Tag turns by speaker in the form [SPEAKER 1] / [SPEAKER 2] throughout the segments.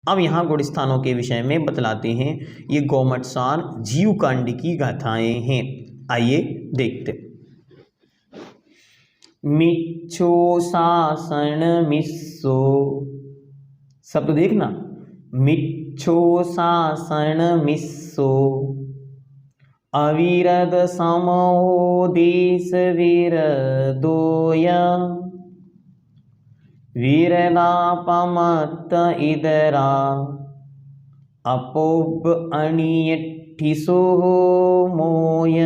[SPEAKER 1] अब यहाँ गुण स्थानों के विषय में बतलाते हैं। ये गौमटसार जीव कांड की गाथाएं हैं। आइए देखते। मिच्छो शासन मिस्सो, शब्द देखना, मिच्छो शासन मिस्सो, अविरद समो देश विरदोय, विरदापमत्त इदरा, अपोब अणियठिसो मोय,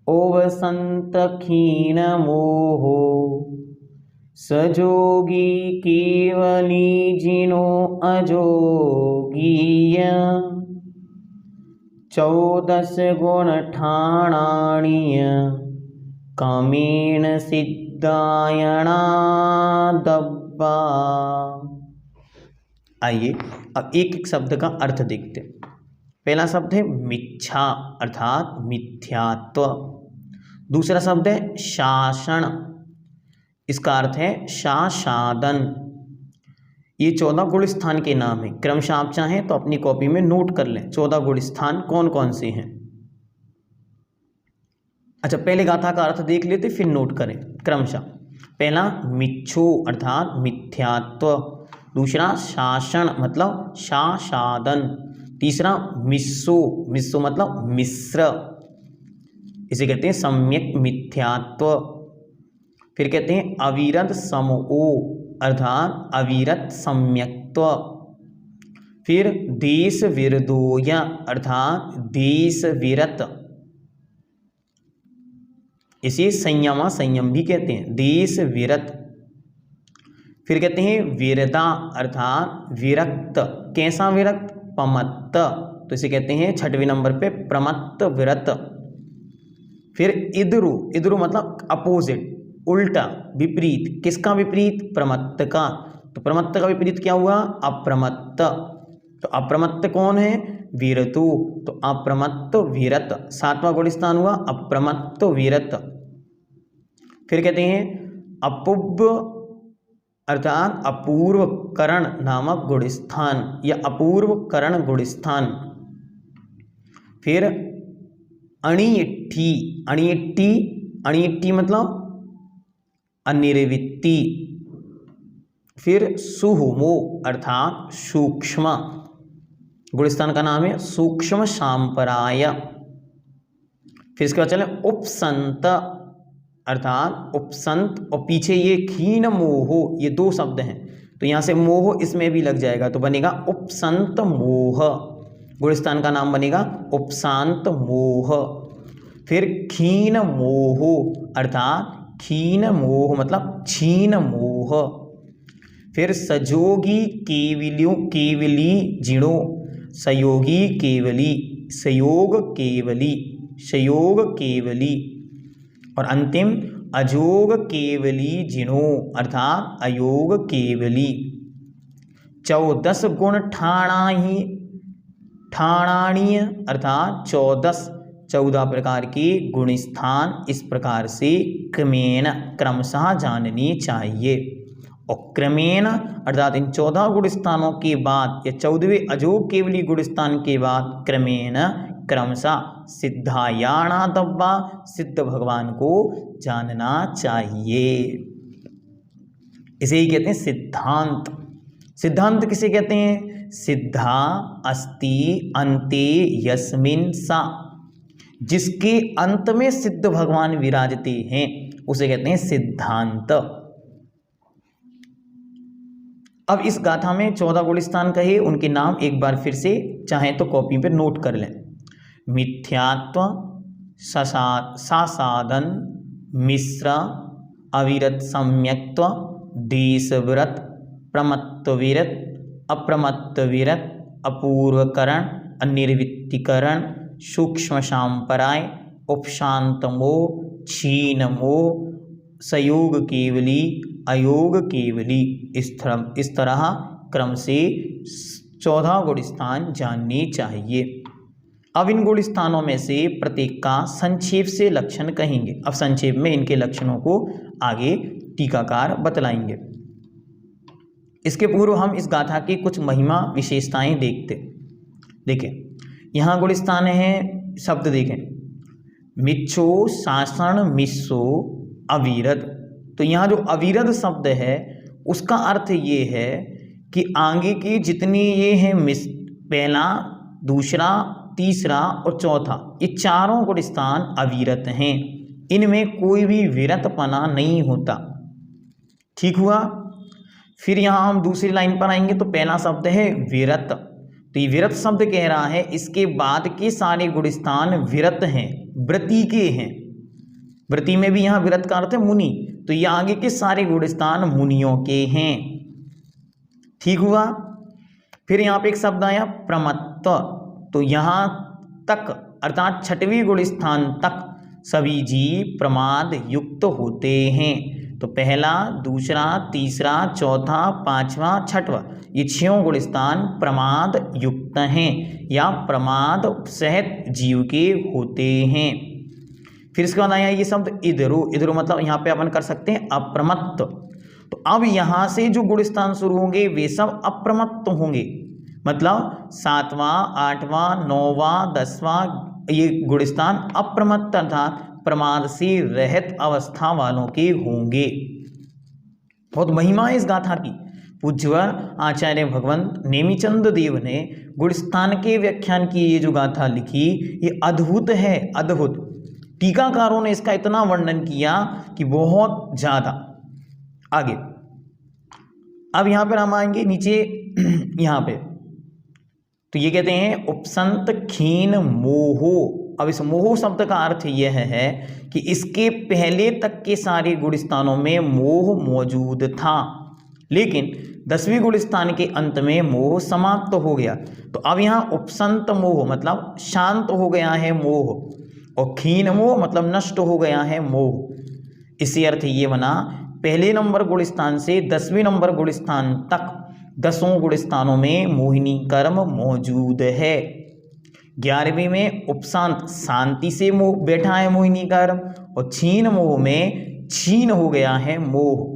[SPEAKER 1] ओवसंत खीन मोहो, सजोगी केवली जिनो अजोगीय, 14 गुण ठाणाणीय, कामेण सिद्धायणा दब्बा। आइए अब एक एक शब्द का अर्थ देखते हैं। पहला शब्द है मिच्छा अर्थात मिथ्यात्व। दूसरा शब्द है शासन, इसका अर्थ है शासादन। ये 14 गुण स्थान के नाम है। क्रमशः आप चाहें तो अपनी कॉपी में नोट कर लें 14 गुण स्थान कौन कौन से हैं। अच्छा, पहले गाथा का अर्थ देख लेते फिर नोट करें क्रमशः। पहला मिच्छो अर्थात मिथ्यात्व, दूसरा शासन मतलब शासादन, तीसरा मिस्सो, मिस्सो मतलब मिश्र, इसे कहते हैं सम्यक मिथ्यात्व। फिर कहते हैं अविरत समो अर्थात अविरत सम्यक्त्व। फिर देश विरदोय अर्थात देश विरत, इसे संयमा संयम भी कहते हैं, देश विरत। फिर कहते हैं विरदा अर्थात विरक्त, कैसा विरक्त, पमत्त, तो इसे कहते हैं 6वें नंबर पे प्रमत्त विरत। फिर इद्रु, इद्रु मतलब अपोजिट, उल्टा, विपरीत, किसका विपरीत, प्रमत्त का, तो प्रमत्त का विपरीत क्या हुआ, अप्रमत्त, तो अप्रमत्त कौन है, विरतु, तो अप्रमत्त विरत, 7वां गुण स्थान हुआ अप्रमत्त विरत। फिर कहते हैं अपुब अर्थात अपूर्व करण नामक गुण स्थान या अपूर्व करण गुण स्थान। फिर अणियट्ठी, अणियट्ठी, अणियट्ठी मतलब अनिर्वित्ति। फिर सुहुमो अर्थात सूक्ष्म, गुणस्थान का नाम है सूक्ष्म सांपराय। फिर इसके बाद चले उपसंत अर्थात उपसंत, और पीछे ये खीन मोहो, ये 2 शब्द हैं तो यहाँ से मोह इसमें भी लग जाएगा तो बनेगा उपसंत मोह, गुणस्थान का नाम बनेगा उपशांत मोह। फिर खीन मोहो अर्थात खीन मोह मतलब छीन मोह। फिर सजोगी केवलियों, केवली जिणो, सयोगी केवली, सयोग केवली, सयोग केवली। और अंतिम अजोग केवली जिणो अर्थात अयोग केवली। 14 गुण ठाणाही, ठाणाणीय अर्थात 14 प्रकार के गुण स्थान इस प्रकार से क्रमेण क्रमशः जाननी चाहिए। और क्रमेण अर्थात इन 14 गुण स्थानों के बाद या 14वें अजोग केवली गुण स्थान के बाद क्रमेण क्रमशः सिद्धायाणा दब्बा, सिद्ध भगवान को जानना चाहिए। इसे ही कहते हैं सिद्धांत। सिद्धांत किसे कहते हैं, सिद्धा अस्ति अन्ते यस्मिन् सा, जिसके अंत में सिद्ध भगवान विराजते हैं उसे कहते हैं सिद्धांत। अब इस गाथा में 14 गुण स्थान कहे, उनके नाम एक बार फिर से चाहें तो कॉपी पर नोट कर लें। मिथ्यात्व, सासादन, मिश्र, अविरत सम्यक्त्व, देशविरत, प्रमत्तविरत, अप्रमत्तविरत, अपूर्वकरण, अनिर्वित्तीकरण, सूक्ष्म सांपराय, उपशांतमो, छीनमो, सयोग केवली, अयोग केवली, इस तरह क्रम से 14 गुण स्थान जानने चाहिए। अब इन गुण स्थानों में से प्रत्येक का संक्षेप से लक्षण कहेंगे। अब संक्षेप में इनके लक्षणों को आगे टीकाकार बतलाएंगे। इसके पूर्व हम इस गाथा की कुछ महिमा विशेषताएं देखते। देखें, यहाँ गुलिस्तान है, शब्द देखें, मिच्छो शासन मिस्सो अविरद। तो यहाँ जो अविरद शब्द है उसका अर्थ ये है कि आगे की जितनी ये हैं मिस, पहला, दूसरा, तीसरा और चौथा, ये चारों गुलिस्तान अविरत हैं, इनमें कोई भी विरतपना नहीं होता। ठीक हुआ। फिर यहाँ हम दूसरी लाइन पर आएंगे तो पहला शब्द है विरत। तो ये विरत शब्द कह रहा है इसके बाद के सारे गुलिस्तान विरत हैं, व्रती के हैं। व्रती में भी यहाँ विरत का अर्थ है मुनि, तो ये आगे के सारे गुलिस्तान मुनियों के हैं। ठीक हुआ। फिर यहाँ पे एक शब्द आया प्रमत्त। तो यहाँ तक अर्थात छठवीं गुलिस्तान तक सभी जीव प्रमाद युक्त होते हैं। तो पहला, दूसरा, तीसरा, चौथा, पांचवा, छठवा, ये छहों गुलिस्तान प्रमाद युक्त हैं या प्रमाद सहित जीव के होते हैं। फिर इसके बाद आया ये शब्द इधरो। इधरो मतलब यहाँ पे अपन कर सकते हैं अप्रमत्त। तो अब यहाँ से जो गुलिस्तान शुरू होंगे वे सब अप्रमत्त होंगे, मतलब 7वां, 8वां, 9वां, 10वां ये गुलिस्तान अप्रमत्त अर्थात प्रमाद से रहित अवस्था वालों के होंगे। बहुत महिमा है इस गाथा की। पूज्यवर आचार्य भगवंत नेमिचंद देव ने गुलिस्तान के व्याख्यान की ये जो गाथा लिखी ये अद्भुत है, अद्भुत। टीकाकारों ने इसका इतना वर्णन किया कि बहुत ज्यादा। आगे अब यहां पर हम आएंगे नीचे यहां पे, तो ये कहते हैं उपसंत खीन मोहो। अब इस मोह शब्द का अर्थ यह है कि इसके पहले तक के सारे गुलिस्तानों में मोह मौजूद था, लेकिन 10वीं गुलिस्तान के अंत में मोह समाप्त हो गया। तो अब यहाँ उपसंत मोह मतलब शांत हो गया है मोह, और खीन मोह मतलब नष्ट हो गया है मोह। इसी अर्थ ये बना पहले नंबर गुलिस्तान से 10वीं नंबर गुलिस्तान तक 10 गुलिस्तानों में मोहिनी कर्म मौजूद है। 11वीं में उपशांत शांति से मोह बैठा है मोहिनी कर्म, और छीन मोह में छीन हो गया है मोह।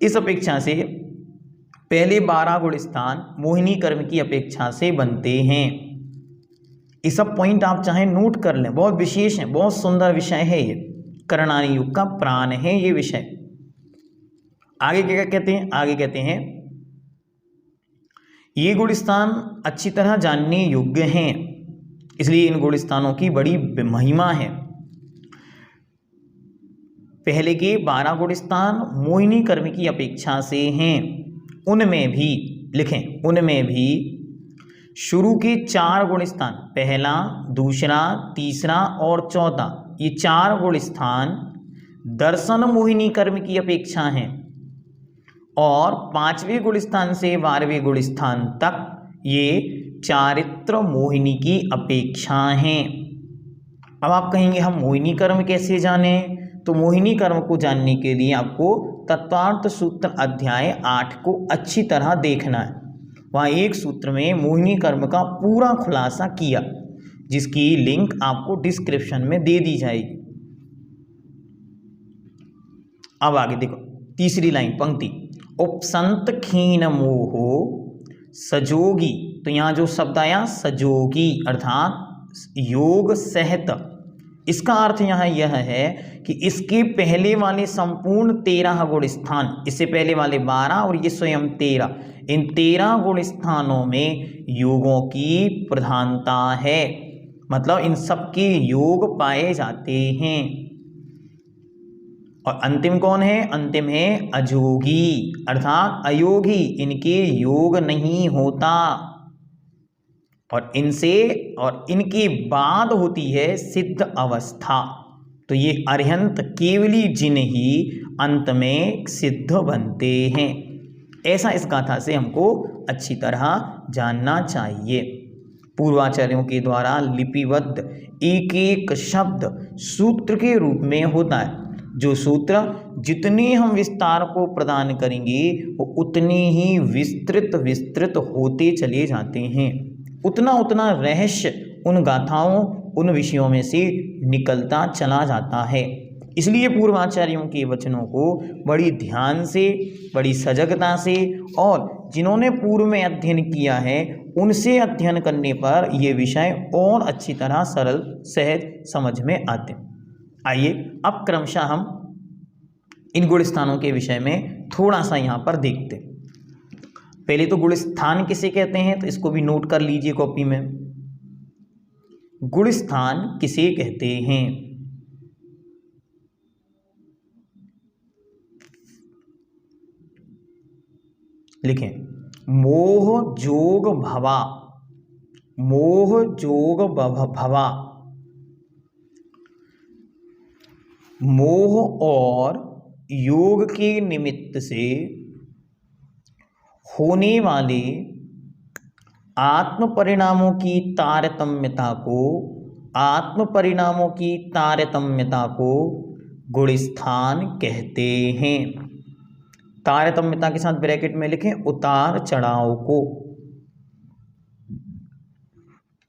[SPEAKER 1] इस अपेक्षा से पहले 12 गुलिस्तान मोहिनी कर्म की अपेक्षा से बनते हैं। ये सब पॉइंट आप चाहे नोट कर लें, बहुत विशेष है, बहुत सुंदर विषय है ये, कर्णानी युग का प्राण है ये विषय। आगे क्या कहते हैं? आगे कहते हैं ये गुलिस्तान अच्छी तरह जानने योग्य हैं, इसलिए इन गुलिस्तानों की बड़ी महिमा है। पहले के 12 गुलिस्तान मोहिनी कर्म की अपेक्षा से हैं। उनमें भी लिखें, उनमें भी शुरू के 4 गुलिस्तान, पहला, दूसरा, तीसरा और चौथा, ये 4 गुलिस्तान दर्शन मोहिनी कर्म की अपेक्षा हैं, और 5वें गुलिस्तान से 12वें गुलिस्तान तक ये चारित्र मोहिनी की अपेक्षा हैं। अब आप कहेंगे हम मोहिनी कर्म कैसे जानें? तो मोहिनी कर्म को जानने के लिए आपको तत्वार्थ सूत्र अध्याय 8 को अच्छी तरह देखना है। वहाँ एक सूत्र में मोहिनी कर्म का पूरा खुलासा किया, जिसकी लिंक आपको डिस्क्रिप्शन में दे दी जाएगी। अब आगे देखो, तीसरी लाइन पंक्ति, उपसंत खीन मोहो सजोगी। तो यहाँ जो शब्द आया सजोगी अर्थात योग सहित, इसका अर्थ यहाँ यह है कि इसके पहले वाले संपूर्ण 13 गुणस्थान, इससे पहले वाले 12 और ये स्वयं 13, इन 13 गुणस्थानों में योगों की प्रधानता है, मतलब इन सबके योग पाए जाते हैं। और अंतिम कौन है? अंतिम है अजोगी अर्थात अयोगी, इनके योग नहीं होता, और इनसे और इनके बाद होती है सिद्ध अवस्था। तो ये अरिहंत केवली जिन ही अंत में सिद्ध बनते हैं। ऐसा इस गाथा से हमको अच्छी तरह जानना चाहिए। पूर्वाचार्यों के द्वारा लिपिबद्ध एक एक शब्द सूत्र के रूप में होता है। जो सूत्र जितने हम विस्तार को प्रदान करेंगे वो उतने ही विस्तृत होते चले जाते हैं, उतना उतना रहस्य उन गाथाओं उन विषयों में से निकलता चला जाता है। इसलिए पूर्वाचार्यों के वचनों को बड़ी ध्यान से, बड़ी सजगता से और जिन्होंने पूर्व में अध्ययन किया है उनसे अध्ययन करने पर ये विषय और अच्छी तरह सरल सहज समझ में आते हैं। आइए अब क्रमशः हम इन गुण स्थानों के विषय में थोड़ा सा यहाँ पर देखते हैं। पहले तो गुण स्थान किसे कहते हैं, तो इसको भी नोट कर लीजिए कॉपी में। गुण स्थान किसे कहते हैं? लिखें, मोह जोग भवा, मोह जोग भवा। मोह और योग के निमित्त से होने वाले आत्म परिणामों की तारतम्यता को, आत्म परिणामों की तारतम्यता को गुण स्थान कहते हैं। तारतम्यता के साथ ब्रैकेट में लिखें उतार चढ़ाव को।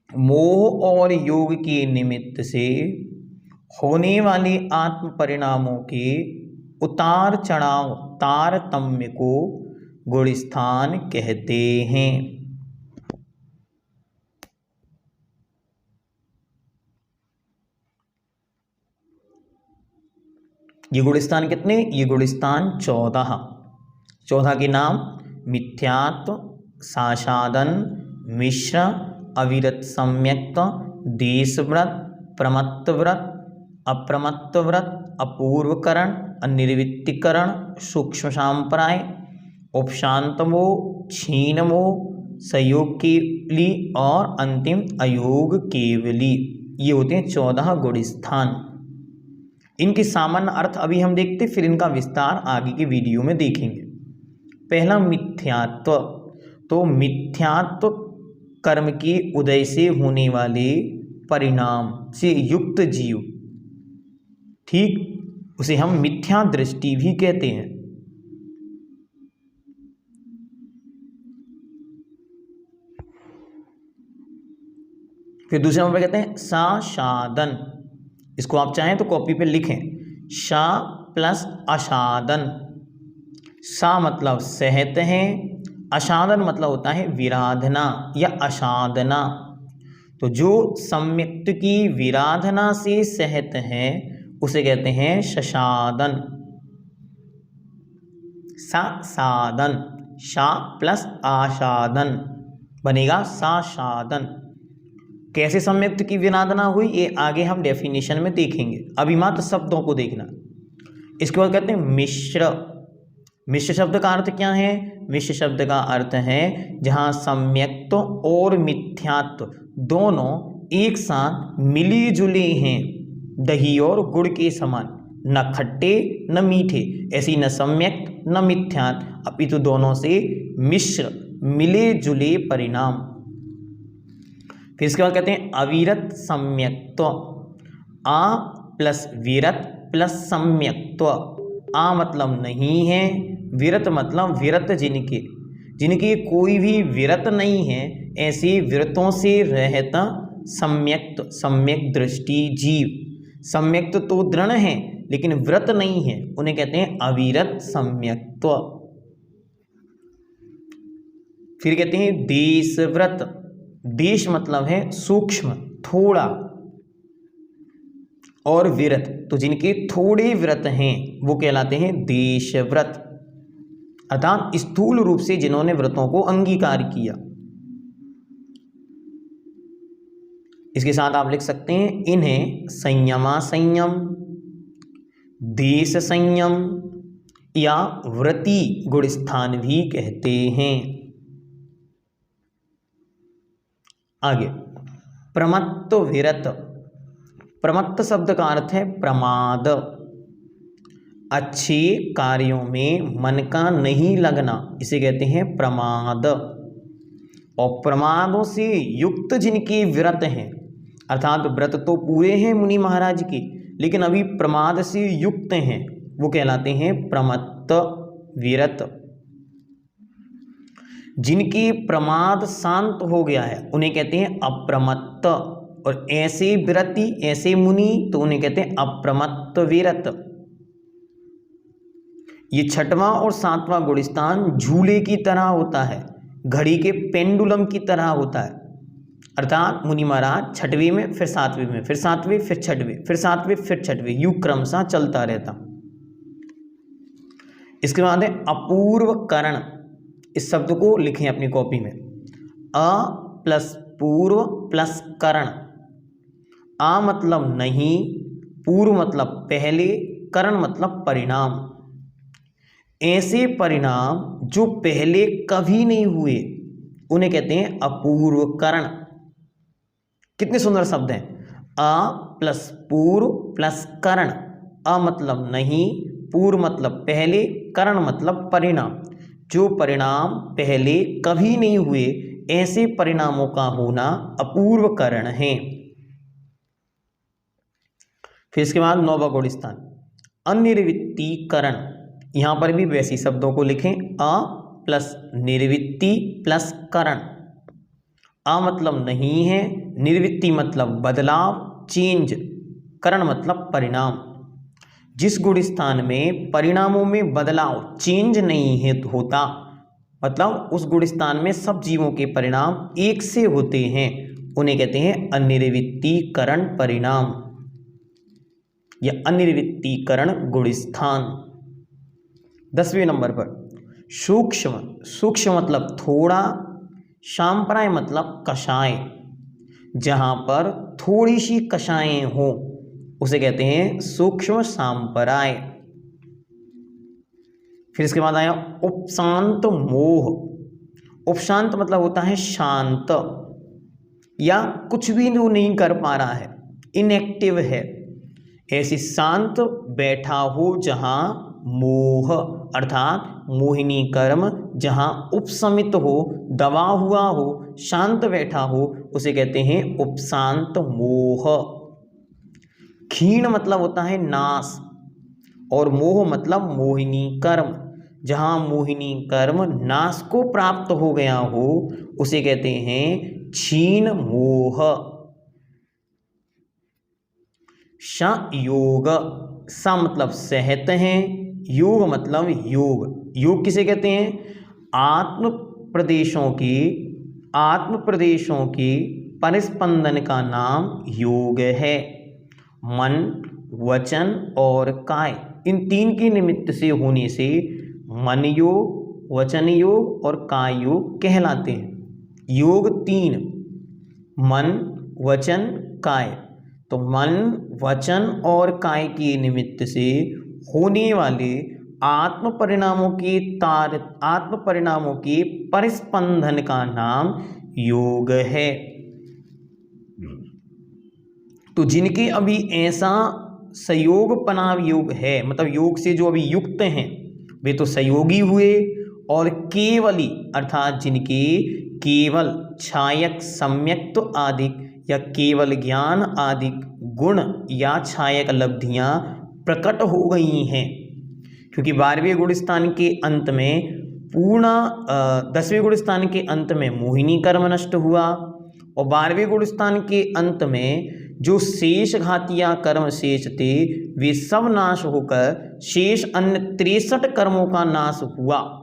[SPEAKER 1] मोह और योग के निमित्त से होने वाले आत्म परिणामों के उतार चढ़ाव तारतम्य को गुण स्थान कहते हैं। ये गुण स्थान कितने? ये गुण स्थान 14। 14 के नाम मिथ्यात्व, साशादन, मिश्र, अविरत सम्यक्त, देशव्रत, प्रमत्तव्रत, अप्रमत्तव्रत, अपूर्वकरण, अनिर्वृत्तिकरण, सूक्ष्म सांप्राय, उपशांतमो, क्षीणमो, संयोग केवली और अंतिम अयोग केवली। ये होते हैं 14 गुण स्थान। इनके सामान्य अर्थ अभी हम देखते, फिर इनका विस्तार आगे की वीडियो में देखेंगे। पहला मिथ्यात्व, तो मिथ्यात्व कर्म के उदय से होने वाले परिणाम से युक्त जीव, ठीक, उसे हम मिथ्या दृष्टि भी कहते हैं। फिर दूसरे नंबर पे कहते हैं साशादन। इसको आप चाहें तो कॉपी पे लिखें, शा प्लस अशादन। सा मतलब सहत है, अशादन मतलब होता है विराधना या अशादना। तो जो सम्यक्त की विराधना से सहत है उसे कहते हैं शशादन। साधन, शा प्लस आशादन बनेगा साशादन। कैसे सम्यक्त की विराधना हुई ये आगे हम डेफिनेशन में देखेंगे, अभी मात्र शब्दों को देखना। इसके बाद कहते हैं मिश्र। मिश्र शब्द का अर्थ क्या है? मिश्र शब्द का अर्थ है जहाँ सम्यक्त और मिथ्यात्व दोनों एक साथ मिली जुले हैं, दही और गुड़ के समान, न खट्टे न मीठे, ऐसी न सम्यक्त न मिथ्यात्व, अपितु दोनों से मिश्र मिले जुले परिणाम। फिर इसके बाद कहते हैं अविरत सम्यक्त्व। आ प्लस विरत प्लस सम्यक्त्व। आ मतलब नहीं है, विरत मतलब विरत जिनके, जिनकी कोई भी विरत नहीं है, ऐसे विरतों से रहता सम्यक्त, सम्यक दृष्टि जीव। सम्यक्त तो दृढ़ है लेकिन व्रत नहीं है, उन्हें कहते हैं अविरत सम्यक्त्व। फिर कहते हैं देशव्रत। देश मतलब है सूक्ष्म, थोड़ा, और विरत, तो जिनके थोड़े व्रत हैं वो कहलाते हैं देशव्रत, अर्थात स्थूल रूप से जिन्होंने व्रतों को अंगीकार किया। इसके साथ आप लिख सकते हैं इन्हें संयमा संयम, देश संयम या व्रती गुण स्थान भी कहते हैं। आगे प्रमत्त विरत। प्रमत्त शब्द का अर्थ है प्रमाद, अच्छे कार्यों में मन का नहीं लगना, इसे कहते हैं प्रमाद। और प्रमादों से युक्त जिनके व्रत हैं, अर्थात व्रत तो पूरे हैं मुनि महाराज के, लेकिन अभी प्रमाद से युक्त हैं, वो कहलाते हैं प्रमत्त विरत। जिनकी प्रमाद शांत हो गया है उन्हें कहते हैं अप्रमत्त, और ऐसे व्रति, ऐसे मुनि, तो उन्हें कहते हैं अप्रमत्त विरत। ये छठवां और सातवां गुणस्थान झूले की तरह होता है, घड़ी के पेंडुलम की तरह होता है। अर्थात मुनि महाराज छठवीं में, फिर सातवीं में, फिर सातवीं, फिर छठवीं, फिर सातवीं, फिर छठवीं, यूं क्रमशः चलता रहता। इसके बाद है अपूर्व करण। इस शब्द को लिखें अपनी कॉपी में, अ प्लस पूर्व प्लस करण। आ मतलब नहीं, पूर्व मतलब पहले, करण मतलब परिणाम। ऐसे परिणाम जो पहले कभी नहीं हुए उन्हें कहते हैं अपूर्व करण। कितने सुंदर शब्द हैं, अ प्लस पूर्व प्लस करण। अ मतलब नहीं, पूर्व मतलब पहले, करण मतलब परिणाम। जो परिणाम पहले कभी नहीं हुए, ऐसे परिणामों का होना अपूर्व करण है। फिर इसके बाद नौवां गुणस्थान अनिर्वृत्तीकरण। यहां पर भी वैसी शब्दों को लिखें, अ प्लस निर्वृत्ति प्लस करण। अ मतलब नहीं है, निर्वृत्ति मतलब बदलाव, चेंज, करण मतलब परिणाम। जिस गुणस्थान में परिणामों में बदलाव, चेंज नहीं है होता, मतलब उस गुणस्थान में सब जीवों के परिणाम एक से होते हैं, उन्हें कहते हैं अनिर्वृत्तीकरण परिणाम या अनिर्वृत्तीकरण गुणस्थान। 10वें नंबर पर सूक्ष्म। सूक्ष्म मतलब थोड़ा, सांप्राय मतलब कषाय। जहां पर थोड़ी सी कषायें हो उसे कहते हैं सूक्ष्म सांप्राय। फिर इसके बाद आया उपशांत मोह। उपशांत मतलब होता है शांत, या कुछ भी जो नहीं कर पा रहा है, इनएक्टिव है। ऐसी शांत बैठा हो जहां मोह अर्थात मोहिनी कर्म जहां उपशमित हो, दबा हुआ हो, शांत बैठा हो, उसे कहते हैं उपशांत मोह। क्षीण मतलब होता है नाश, और मोह मतलब मोहिनी कर्म। जहां मोहिनी कर्म नाश को प्राप्त हो गया हो उसे कहते हैं क्षीण मोह। योग। स मतलब सहत हैं, योग मतलब योग। योग किसे कहते हैं, आत्म प्रदेशों की परिस्पंदन का नाम योग है। मन, वचन और काय, इन तीन के निमित्त से होने से मन योग, वचन योग और काय योग कहलाते हैं। योग तीन, मन, वचन, काय। तो मन, वचन और काय के निमित्त से होने वाले आत्म परिणामों के परिस्पंदन का नाम योग है। तो जिनके अभी ऐसा संयोगपना योग है, मतलब योग से जो अभी युक्त हैं, वे तो संयोगी हुए। और केवली अर्थात जिनके केवल छायक सम्यक्त आदि या केवल ज्ञान आदि गुण या छायक लब्धियां प्रकट हो गई हैं। क्योंकि 12वें गुणस्थान के अंत में 10वें गुणस्थान के अंत में मोहिनी कर्म नष्ट हुआ, और 12वें गुणस्थान के अंत में जो शेष घातिया कर्म शेष थे वे सब नाश होकर शेष अन्य 63 कर्मों का नाश हुआ।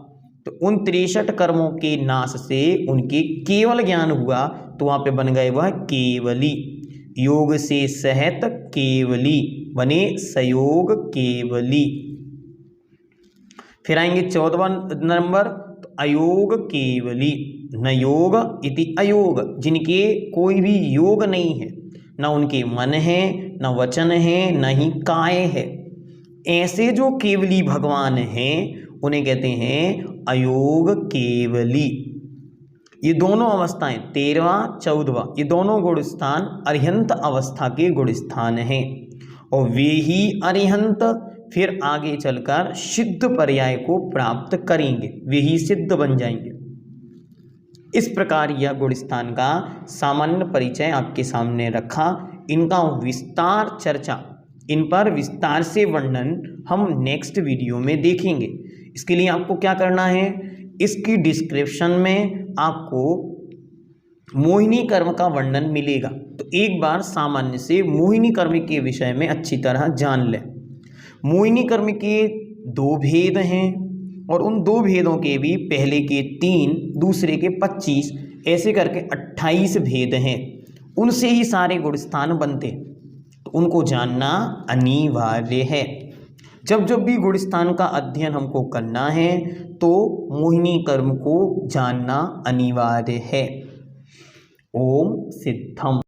[SPEAKER 1] तो उन 63 कर्मों के नाश से उनके केवल ज्ञान हुआ, तो वहां पे बन गए वह केवली। योग से सहत केवली बने सयोग केवली। फिर आएंगे 14वां नंबर, तो अयोग केवली। न योग इति अयोग, जिनके कोई भी योग नहीं है, न उनके मन है, न वचन है, न ही काय है, ऐसे जो केवली भगवान हैं उन्हें कहते हैं अयोग केवली। ये दोनों अवस्थाएं 13वां 14वां, ये दोनों गुणस्थान अरिहंत अवस्था के गुणस्थान हैं, और वे ही अरिहंत फिर आगे चलकर सिद्ध पर्याय को प्राप्त करेंगे, वे ही सिद्ध बन जाएंगे। इस प्रकार यह गुणस्थान का सामान्य परिचय आपके सामने रखा। इनका विस्तार चर्चा, इन पर विस्तार से वर्णन हम नेक्स्ट वीडियो में देखेंगे। इसके लिए आपको क्या करना है, इसकी डिस्क्रिप्शन में आपको मोहिनी कर्म का वर्णन मिलेगा, तो तो एक बार सामान्य से मोहिनी कर्म के विषय में अच्छी तरह जान लें। मोहिनी कर्म के 2 भेद हैं और उन 2 भेदों के भी पहले के 3, दूसरे के 25, ऐसे करके 28 भेद हैं। उनसे ही सारे गुणस्थान बनते, तो उनको जानना अनिवार्य है। जब जब भी गुणस्थान का अध्ययन हमको करना है तो मोहिनी कर्म को जानना अनिवार्य है। ओम सिद्धम।